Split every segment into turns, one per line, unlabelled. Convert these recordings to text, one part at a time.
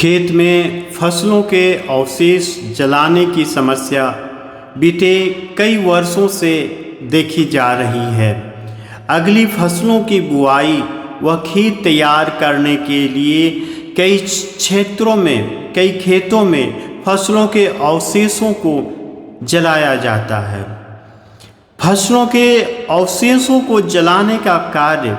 खेत में फसलों के अवशेष जलाने की समस्या बीते कई वर्षों से देखी जा रही है। अगली फसलों की बुआई व खेत तैयार करने के लिए कई क्षेत्रों में, कई खेतों में फसलों के अवशेषों को जलाया जाता है। फसलों के अवशेषों को जलाने का कार्य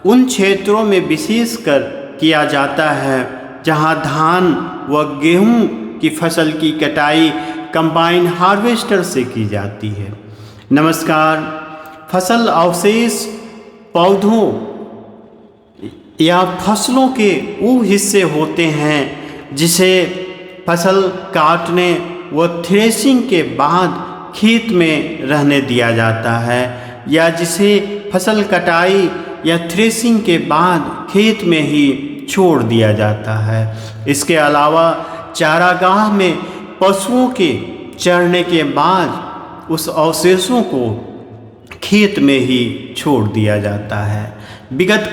उन क्षेत्रों में विशेषकर किया जाता है जहां धान व गेहूं की फसल की कटाई कंबाइन हार्वेस्टर से की जाती है। नमस्कार। फसल अवशेष पौधों या फसलों के वो हिस्से होते हैं जिसे फसल काटने व थ्रेशिंग के बाद खेत में रहने दिया जाता है, या जिसे फसल कटाई या थ्रेशिंग के बाद खेत में ही छोड़ दिया जाता है। इसके अलावा चारागाह में पशुओं के चरने के बाद उस अवशेषों को खेत में ही छोड़ दिया जाता है। विगत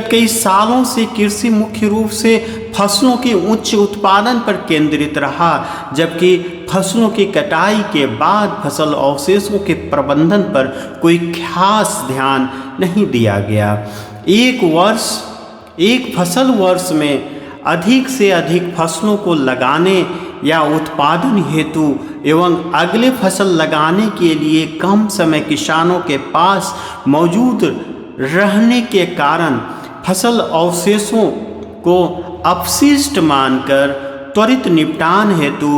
कई सालों से कृषि मुख्य रूप से फसलों के उच्च उत्पादन पर केंद्रित रहा, जबकि फसलों की कटाई के बाद फसल अवशेषों के प्रबंधन पर कोई खास ध्यान नहीं दिया गया। एक फसल वर्ष में अधिक से अधिक फसलों को लगाने या उत्पादन हेतु एवं अगले फसल लगाने के लिए कम समय किसानों के पास मौजूद रहने के कारण फसल अवशेषों को अपशिष्ट मानकर त्वरित निपटान हेतु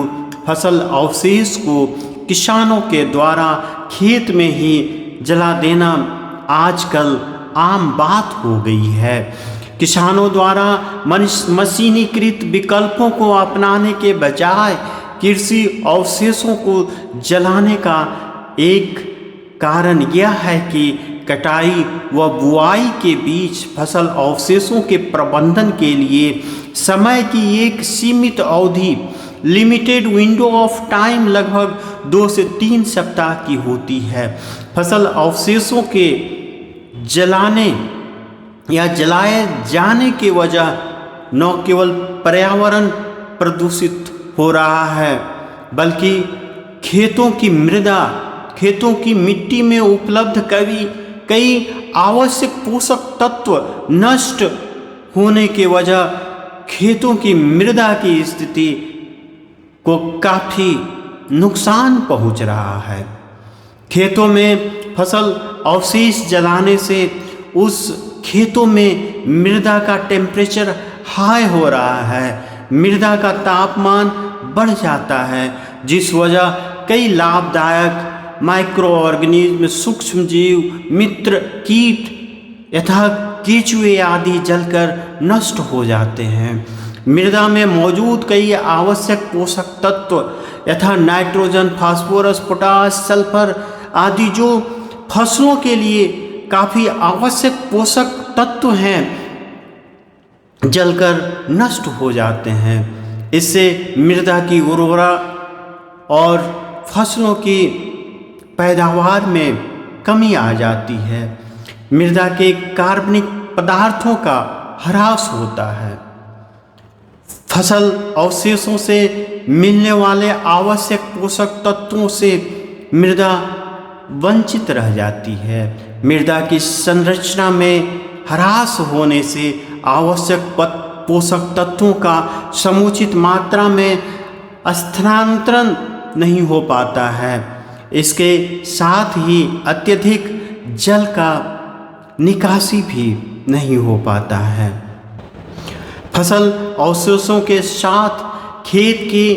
फसल अवशेष को किसानों के द्वारा खेत में ही जला देना आजकल आम बात हो गई है। किसानों द्वारा मशीनीकृत विकल्पों को अपनाने के बजाय कृषि अवशेषों को जलाने का एक कारण यह है कि कटाई व बुआई के बीच फसल अवशेषों के प्रबंधन के लिए समय की एक सीमित अवधि, लिमिटेड विंडो ऑफ टाइम, लगभग 2 से 3 सप्ताह की होती है। फसल अवशेषों के जलाने या जलाए जाने की वजह न केवल पर्यावरण प्रदूषित हो रहा है, बल्कि खेतों की मिट्टी में उपलब्ध कई आवश्यक पोषक तत्व नष्ट होने की वजह खेतों की मृदा की स्थिति को काफ़ी नुकसान पहुंच रहा है। खेतों में फसल अवशेष जलाने से उस खेतों में मृदा का टेम्परेचर हाई हो रहा है, मृदा का तापमान बढ़ जाता है, जिस वजह कई लाभदायक माइक्रो ऑर्गेनिज्म, सूक्ष्म जीव, मित्र कीट यथा केंचुए आदि जलकर नष्ट हो जाते हैं। मृदा में मौजूद कई आवश्यक पोषक तत्व यथा नाइट्रोजन, फास्फोरस, पोटाश, सल्फर आदि जो फसलों के लिए काफ़ी आवश्यक पोषक तत्व हैं, जलकर नष्ट हो जाते हैं। इससे मृदा की उर्वरा और फसलों की पैदावार में कमी आ जाती है। मृदा के कार्बनिक पदार्थों का ह्रास होता है। फसल अवशेषों से मिलने वाले आवश्यक पोषक तत्वों से मृदा वंचित रह जाती है। मृदा की संरचना में ह्रास होने से आवश्यक पोषक तत्वों का समुचित मात्रा में स्थानांतरण नहीं हो पाता है। इसके साथ ही अत्यधिक जल का निकासी भी नहीं हो पाता है। फसल अवशेषों के साथ खेत के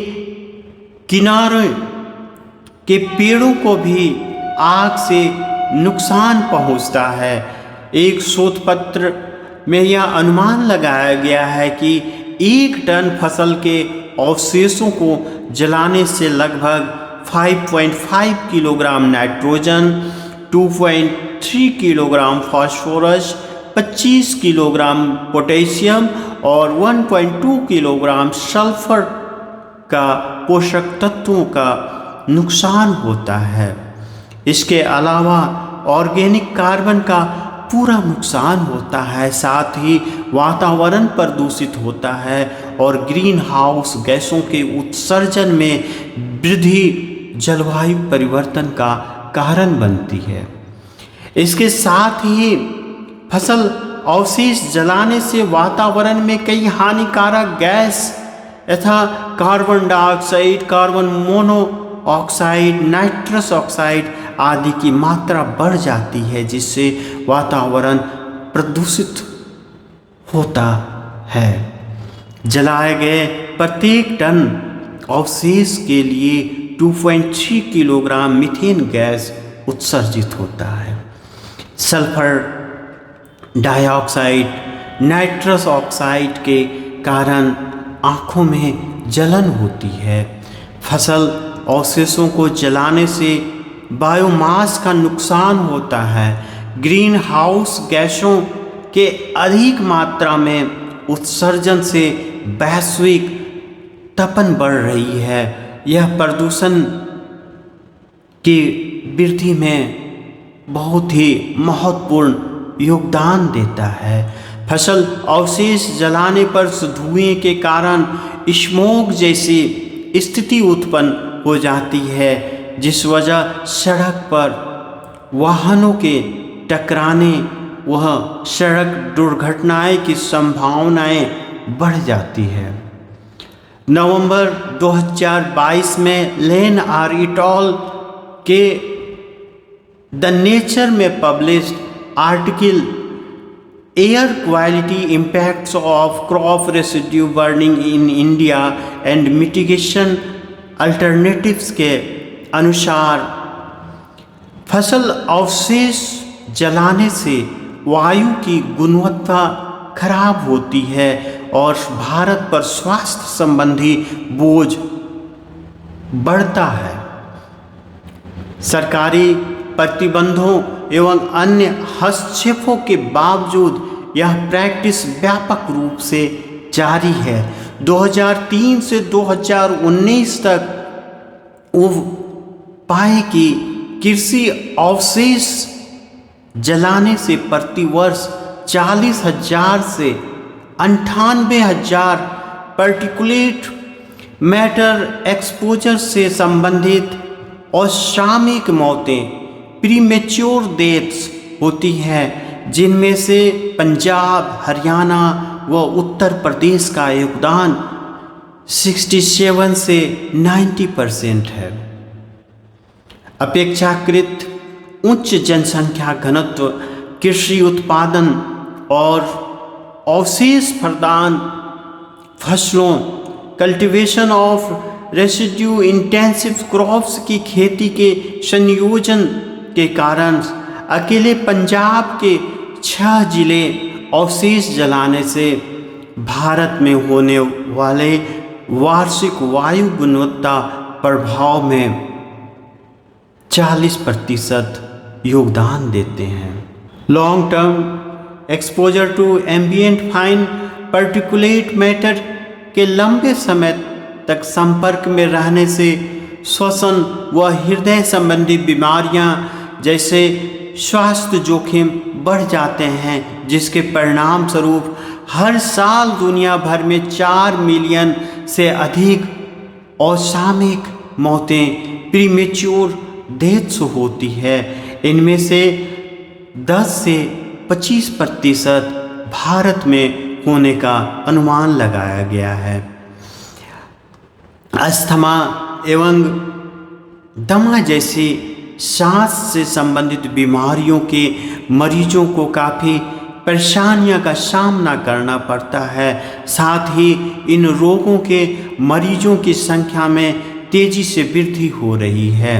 किनारे के पेड़ों को भी आग से नुकसान पहुंचता है। एक शोध पत्र में यह अनुमान लगाया गया है कि 1 टन फसल के अवशेषों को जलाने से लगभग 5.5 kilogram nitrogen, 2.3 kilogram phosphorus, 25 kilogram potassium और 1.2 किलोग्राम सल्फर का पोषक तत्वों का नुकसान होता है। इसके अलावा ऑर्गेनिक कार्बन का पूरा नुकसान होता है, साथ ही वातावरण प्रदूषित होता है और ग्रीन हाउस गैसों के उत्सर्जन में वृद्धि जलवायु परिवर्तन का कारण बनती है। इसके साथ ही फसल अवशेष जलाने से वातावरण में कई हानिकारक गैस यथा carbon dioxide, carbon monoxide, nitrous oxide आदि की मात्रा बढ़ जाती है, जिससे वातावरण प्रदूषित होता है। जलाए गए प्रत्येक टन अवशेष के लिए 2.3 किलोग्राम मीथेन गैस उत्सर्जित होता है। सल्फर डाइऑक्साइड, नाइट्रस ऑक्साइड के कारण आँखों में जलन होती है। फसल अवशेषों को जलाने से बायोमास का नुकसान होता है। ग्रीन हाउस गैसों के अधिक मात्रा में उत्सर्जन से वैश्विक तपन बढ़ रही है। यह प्रदूषण की वृद्धि में बहुत ही महत्वपूर्ण योगदान देता है। फसल अवशेष जलाने पर धुएं के कारण स्मोग जैसी स्थिति उत्पन्न हो जाती है, जिस वजह सड़क पर वाहनों के टकराने वह सड़क दुर्घटनाएं की संभावनाएं बढ़ जाती है। नवंबर 2022 में लेन आर इटॉल के द नेचर में published article air quality impacts of crop residue burning in India and mitigation alternatives के अनुसार फसल अवशेष जलाने से वायु की गुणवत्ता खराब होती है और भारत पर स्वास्थ्य संबंधी बोझ बढ़ता है। सरकारी प्रतिबंधों एवं अन्य हस्तक्षेपों के बावजूद यह प्रैक्टिस व्यापक रूप से जारी है। 2003 से 2019 तक पाए कि कृषि अवशेष जलाने से प्रतिवर्ष 40,000 से 98,000 पार्टिकुलेट मैटर एक्सपोजर से संबंधित असामयिक मौतें प्रीमेच्योर डेथ्स होती हैं, जिनमें से पंजाब, हरियाणा व उत्तर प्रदेश का योगदान 67 से 90% है। अपेक्षाकृत उच्च जनसंख्या घनत्व, कृषि उत्पादन और अवशेष प्रदान फसलों, cultivation of residue intensive crops की खेती के संयोजन के कारण अकेले पंजाब के 6 जिले अवशेष जलाने से भारत में होने वाले वार्षिक वायु गुणवत्ता प्रभाव में 40% योगदान देते हैं। Long term exposure to ambient fine particulate matter के लंबे समय तक संपर्क में रहने से श्वसन व हृदय संबंधी बीमारियां जैसे स्वास्थ्य जोखिम बढ़ जाते हैं, जिसके परिणाम स्वरूप हर साल दुनिया भर में 4 मिलियन से अधिक असामयिक मौतें प्रीमेच्योर डेथ्स होती है। इनमें से 10 से 25% भारत में होने का अनुमान लगाया गया है। अस्थमा एवं दमा जैसी सांस से संबंधित बीमारियों के मरीजों को काफ़ी परेशानियों का सामना करना पड़ता है। साथ ही इन रोगों के मरीजों की संख्या में तेजी से वृद्धि हो रही है।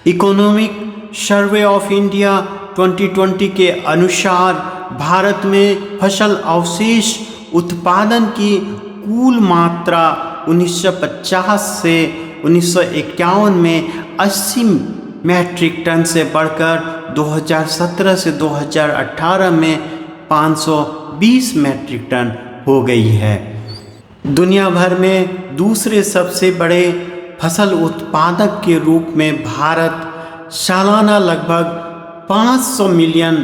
इकोनॉमिक सर्वे ऑफ इंडिया 2020 के अनुसार भारत में फसल अवशेष उत्पादन की कुल मात्रा 1950 से 1951 में 80 मैट्रिक टन से बढ़कर 2017 से 2018 में 520 मैट्रिक टन हो गई है। दुनिया भर में दूसरे सबसे बड़े फसल उत्पादक के रूप में भारत सालाना लगभग 500 मिलियन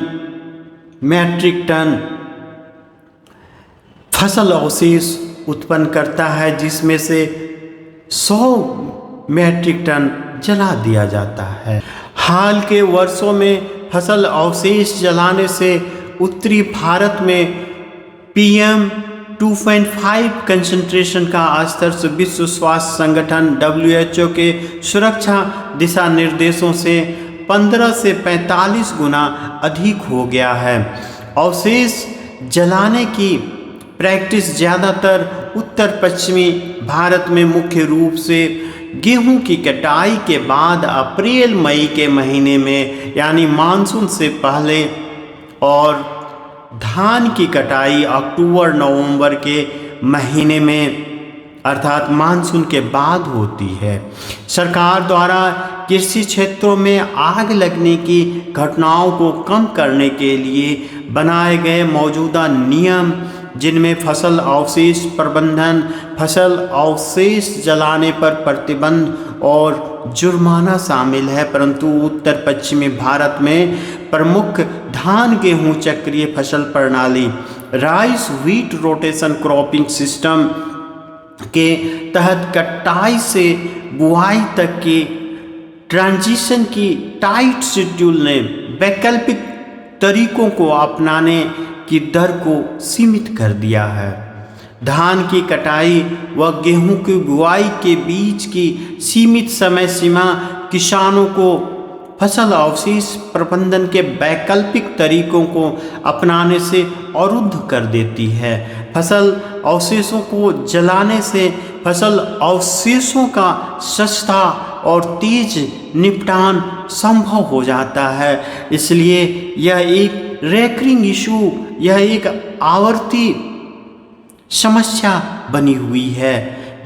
मैट्रिक टन फसल अवशेष उत्पन्न करता है, जिसमें से 100 मैट्रिक टन जला दिया जाता है। हाल के वर्षों में फसल अवशेष जलाने से उत्तरी भारत में PM 2.5 कंसंट्रेशन का स्तर विश्व स्वास्थ्य संगठन WHO के सुरक्षा दिशा निर्देशों से 15 से 45 गुना अधिक हो गया है। अवशेष जलाने की प्रैक्टिस ज़्यादातर उत्तर पश्चिमी भारत में मुख्य रूप से गेहूं की कटाई के बाद अप्रैल मई के महीने में यानी मानसून से पहले, और धान की कटाई अक्टूबर नवंबर के महीने में अर्थात मानसून के बाद होती है। सरकार द्वारा कृषि क्षेत्रों में आग लगने की घटनाओं को कम करने के लिए बनाए गए मौजूदा नियम, जिनमें फसल अवशेष प्रबंधन, फसल अवशेष जलाने पर प्रतिबंध और जुर्माना शामिल है, परंतु उत्तर पश्चिमी भारत में प्रमुख धान गेहूं चक्रीय फसल प्रणाली rice wheat rotation cropping system के तहत कटाई से बुआई तक के ट्रांजिशन की टाइट शेड्यूल ने वैकल्पिक तरीकों को अपनाने की दर को सीमित कर दिया है। धान की कटाई व गेहूं की बुआई के बीच की सीमित समय सीमा किसानों को फसल अवशेष प्रबंधन के वैकल्पिक तरीकों को अपनाने से अवरुद्ध कर देती है। फसल अवशेषों को जलाने से फसल अवशेषों का सस्ता और तेज निपटान संभव हो जाता है। इसलिए यह एक रेकरिंग इशू, यह एक आवर्ती समस्या बनी हुई है।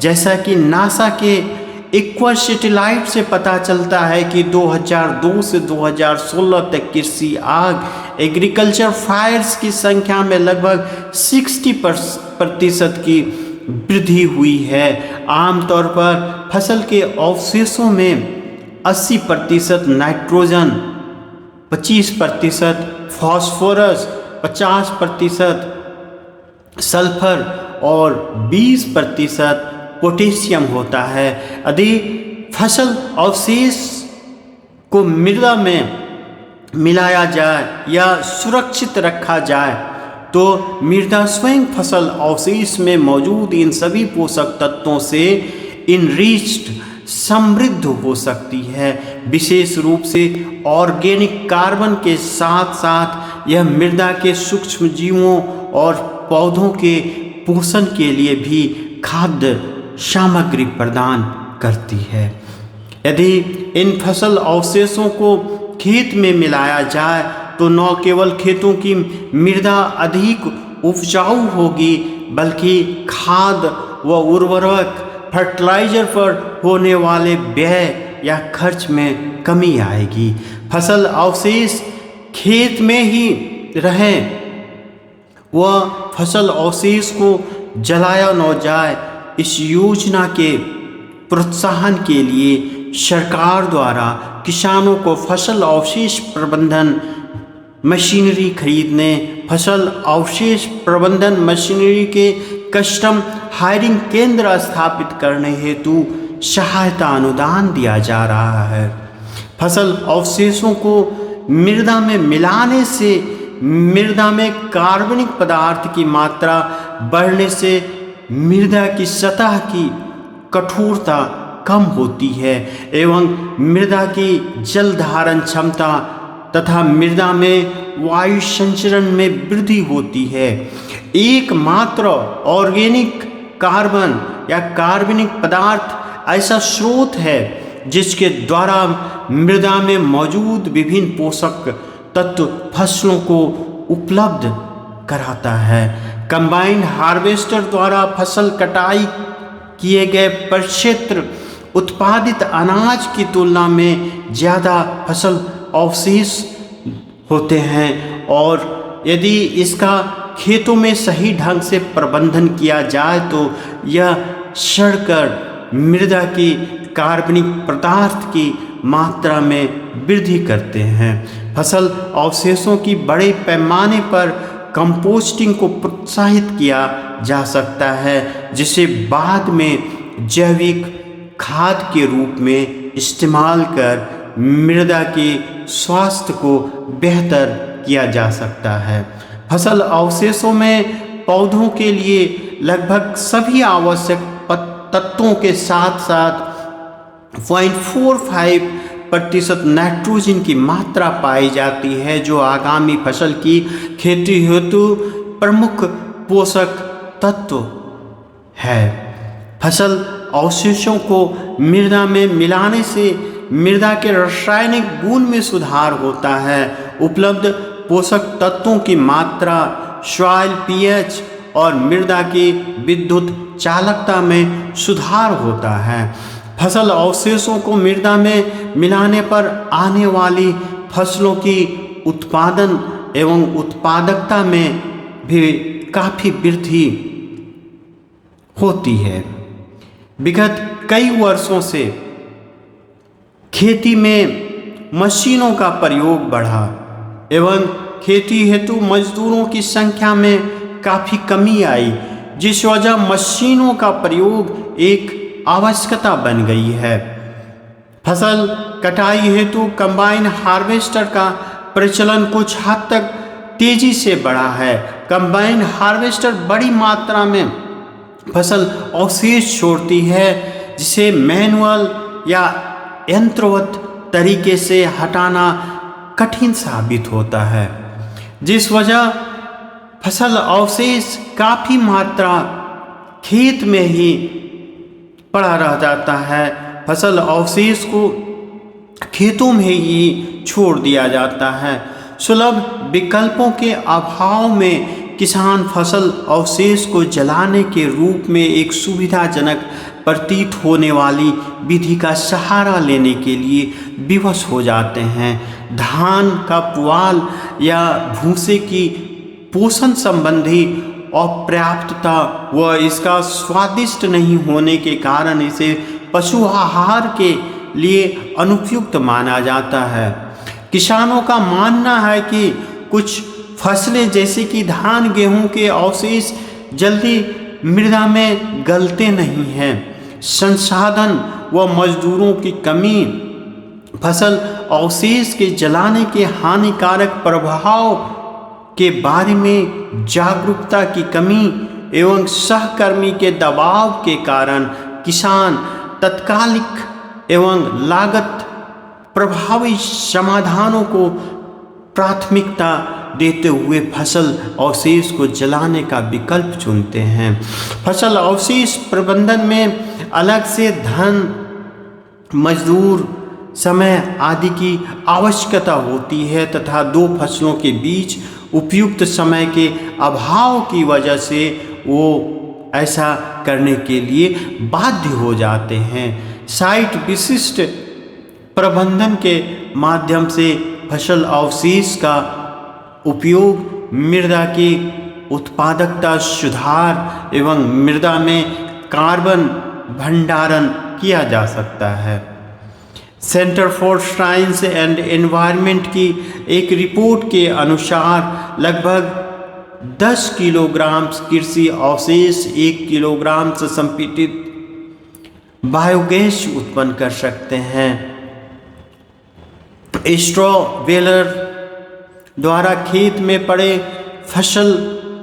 जैसा कि नासा के इक्वा सैटेलाइट से पता चलता है कि 2002 से 2016 तक कृषि आग एग्रीकल्चर फायर्स की संख्या में लगभग 60% की वृद्धि हुई है। आमतौर पर फसल के अवशेषों में 80% नाइट्रोजन, 25% फास्फोरस, 50% सल्फर और 20% पोटेशियम होता है। यदि फसल अवशेष को मृदा में मिलाया जाए या सुरक्षित रखा जाए तो मृदा स्वयं फसल अवशेष में मौजूद इन सभी पोषक तत्वों से इनरिच्ड, समृद्ध हो सकती है। विशेष रूप से ऑर्गेनिक कार्बन के साथ साथ यह मृदा के सूक्ष्म जीवों और पौधों के पोषण के लिए भी खाद्य सामग्री प्रदान करती है। यदि इन फसल अवशेषों को खेत में मिलाया जाए तो न केवल खेतों की मृदा अधिक उपजाऊ होगी, बल्कि खाद व उर्वरक, फर्टिलाइजर पर होने वाले व्यय या खर्च में कमी आएगी। फसल अवशेष खेत में ही रहें व फसल अवशेष को जलाया न जाए, इस योजना के प्रोत्साहन के लिए सरकार द्वारा किसानों को फसल अवशेष प्रबंधन मशीनरी खरीदने, फसल अवशेष प्रबंधन मशीनरी के कस्टम हायरिंग केंद्र स्थापित करने हेतु सहायता अनुदान दिया जा रहा है। फसल अवशेषों को मृदा में मिलाने से मृदा में कार्बनिक पदार्थ की मात्रा बढ़ने से मृदा की सतह की कठोरता कम होती है एवं मृदा की जल धारण क्षमता तथा मृदा में वायु संचरण में वृद्धि होती है। एकमात्र ऑर्गेनिक कार्बन या कार्बनिक पदार्थ ऐसा स्रोत है जिसके द्वारा मृदा में मौजूद विभिन्न पोषक तत्व फसलों को उपलब्ध कराता है। कंबाइंड हार्वेस्टर द्वारा फसल कटाई किए गए प्रक्षेत्र उत्पादित अनाज की तुलना में ज़्यादा फसल अवशेष होते हैं और यदि इसका खेतों में सही ढंग से प्रबंधन किया जाए तो यह सड़कर मृदा की कार्बनिक पदार्थ की मात्रा में वृद्धि करते हैं। फसल अवशेषों की बड़े पैमाने पर कंपोस्टिंग को प्रोत्साहित किया जा सकता है, जिसे बाद में जैविक खाद के रूप में इस्तेमाल कर मृदा के स्वास्थ्य को बेहतर किया जा सकता है। फसल अवशेषों में पौधों के लिए लगभग सभी आवश्यक तत्वों के साथ साथ 0.45% नाइट्रोजन की मात्रा पाई जाती है, जो आगामी फसल की खेती हेतु प्रमुख पोषक तत्व है। फसल अवशेषों को मृदा में मिलाने से मृदा के रासायनिक गुण में सुधार होता है। उपलब्ध पोषक तत्वों की मात्रा, सॉइल पीएच और मृदा की विद्युत चालकता में सुधार होता है। फसल अवशेषों को मृदा में मिलाने पर आने वाली फसलों की उत्पादन एवं उत्पादकता में भी काफ़ी वृद्धि होती है। विगत कई वर्षों से खेती में मशीनों का प्रयोग बढ़ा एवं खेती हेतु मजदूरों की संख्या में काफ़ी कमी आई, जिस वजह मशीनों का प्रयोग एक आवश्यकता बन गई है। फसल कटाई हेतु कंबाइन हार्वेस्टर का प्रचलन कुछ हद तक तेजी से बढ़ा है। कंबाइन हार्वेस्टर बड़ी मात्रा में फसल अवशेष छोड़ती है, जिसे मैनुअल या यंत्रवत तरीके से हटाना कठिन साबित होता है, जिस वजह फसल अवशेष काफ़ी मात्रा खेत में ही पड़ा रह जाता है। फसल अवशेष को खेतों में ही छोड़ दिया जाता है। सुलभ विकल्पों के अभाव में किसान फसल अवशेष को जलाने के रूप में एक सुविधाजनक प्रतीत होने वाली विधि का सहारा लेने के लिए विवश हो जाते हैं। धान का पुआल या भूसे की पोषण संबंधी अपर्याप्तता व इसका स्वादिष्ट नहीं होने के कारण इसे पशु आहार के लिए अनुपयुक्त माना जाता है। किसानों का मानना है कि कुछ फसलें जैसे कि धान, गेहूं के अवशेष जल्दी मृदा में गलते नहीं हैं। संसाधन व मजदूरों की कमी, फसल अवशेष के जलाने के हानिकारक प्रभाव के बारे में जागरूकता की कमी एवं सहकर्मी के दबाव के कारण किसान तत्कालिक एवं लागत प्रभावी समाधानों को प्राथमिकता देते हुए फसल अवशेष को जलाने का विकल्प चुनते हैं। फसल अवशेष प्रबंधन में अलग से धन, मजदूर, समय आदि की आवश्यकता होती है तथा दो फसलों के बीच उपयुक्त समय के अभाव की वजह से वो ऐसा करने के लिए बाध्य हो जाते हैं। साइट विशिष्ट प्रबंधन के माध्यम से फसल अवशेष का उपयोग मृदा की उत्पादकता सुधार एवं मृदा में कार्बन भंडारण किया जा सकता है। Centre for science and environment की एक रिपोर्ट के अनुसार लगभग 10 किलोग्राम कृषि अवशेष 1 किलोग्राम से संपीड़ित बायोगैस उत्पन्न कर सकते हैं। स्ट्रॉ बेलर द्वारा खेत में पड़े फसल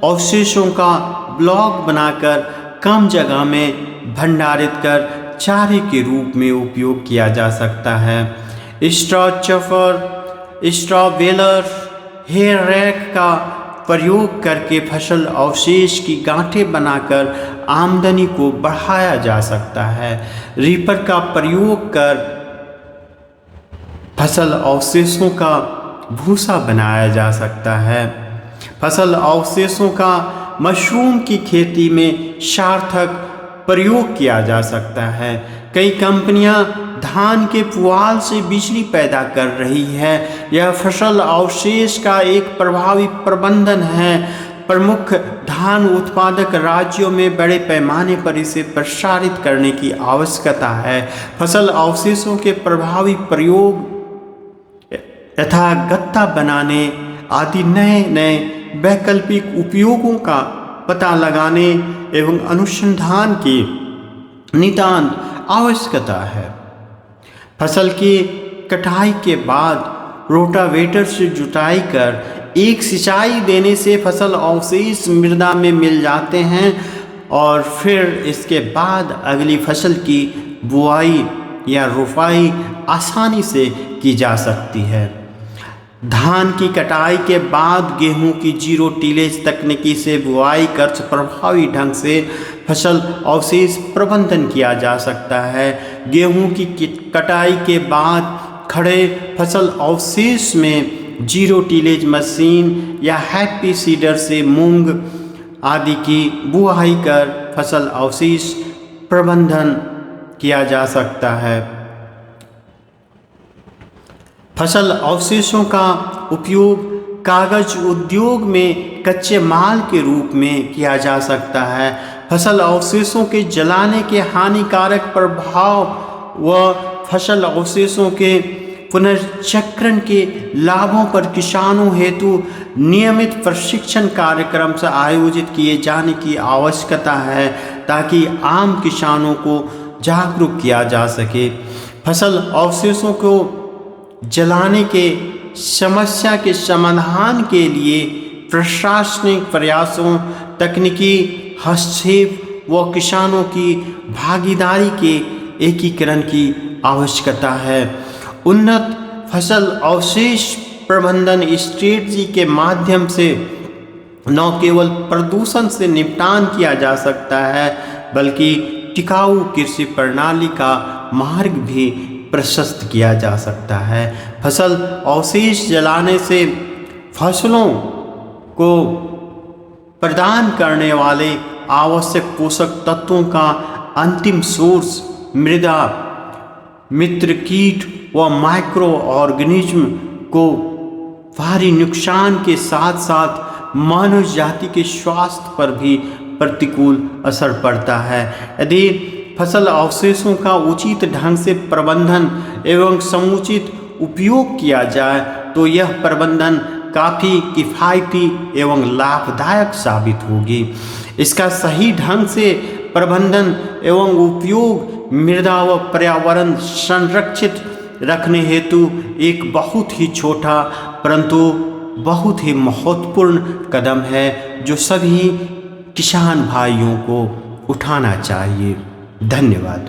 अवशेषों का ब्लॉक बनाकर कम जगह में भंडारित कर चारे के रूप में उपयोग किया जा सकता है। Straw chaffer, straw baler, hay rake का प्रयोग करके फसल अवशेष की गांठें बनाकर आमदनी को बढ़ाया जा सकता है। रीपर का प्रयोग कर फसल अवशेषों का भूसा बनाया जा सकता है। फसल अवशेषों का मशरूम की खेती में सार्थक प्रयोग किया जा सकता है। कई कंपनियां धान के पुआल से बिजली पैदा कर रही है। यह फसल अवशेष का एक प्रभावी प्रबंधन है। प्रमुख धान उत्पादक राज्यों में बड़े पैमाने पर इसे प्रसारित करने की आवश्यकता है। फसल अवशेषों के प्रभावी प्रयोग तथा गत्ता बनाने आदि नए नए वैकल्पिक उपयोगों का पता लगाने एवं अनुसंधान की नितांत आवश्यकता है। फसल की कटाई के बाद रोटावेटर से जुताई कर एक सिंचाई देने से फसल अवशेष मृदा में मिल जाते हैं और फिर इसके बाद अगली फसल की बुआई या रोपाई आसानी से की जा सकती है। धान की कटाई के बाद गेहूं की जीरो टिलेज तकनीकी से बुआई कर प्रभावी ढंग से फसल अवशेष प्रबंधन किया जा सकता है। गेहूं की कटाई के बाद खड़े फसल अवशेष में जीरो टिलेज मशीन या हैप्पी सीडर से मूंग आदि की बुआई कर फसल अवशेष प्रबंधन किया जा सकता है। फसल अवशेषों का उपयोग कागज उद्योग में कच्चे माल के रूप में किया जा सकता है। फसल अवशेषों के जलाने के हानिकारक प्रभाव व फसल अवशेषों के पुनर्चक्रण के लाभों पर किसानों हेतु नियमित प्रशिक्षण कार्यक्रम से आयोजित किए जाने की आवश्यकता है ताकि आम किसानों को जागरूक किया जा सके। फसल अवशेषों को जलाने के समस्या के समाधान के लिए प्रशासनिक प्रयासों, तकनीकी हस्तक्षेप व किसानों की भागीदारी के एकीकरण की आवश्यकता है। उन्नत फसल अवशेष प्रबंधन स्ट्रेटजी के माध्यम से न केवल प्रदूषण से निपटान किया जा सकता है बल्कि टिकाऊ कृषि प्रणाली का मार्ग भी प्रशस्त किया जा सकता है। फसल अवशेष जलाने से फसलों को प्रदान करने वाले आवश्यक पोषक तत्वों का अंतिम सोर्स मृदा मित्र कीट व माइक्रो ऑर्गेनिज्म को भारी नुकसान के साथ साथ मानव जाति के स्वास्थ्य पर भी प्रतिकूल असर पड़ता है। यदि फसल अवशेषों का उचित ढंग से प्रबंधन एवं समुचित उपयोग किया जाए तो यह प्रबंधन काफ़ी किफ़ायती एवं लाभदायक साबित होगी। इसका सही ढंग से प्रबंधन एवं उपयोग मृदा व पर्यावरण संरक्षित रखने हेतु एक बहुत ही छोटा परंतु बहुत ही महत्वपूर्ण कदम है जो सभी किसान भाइयों को उठाना चाहिए। धन्यवाद।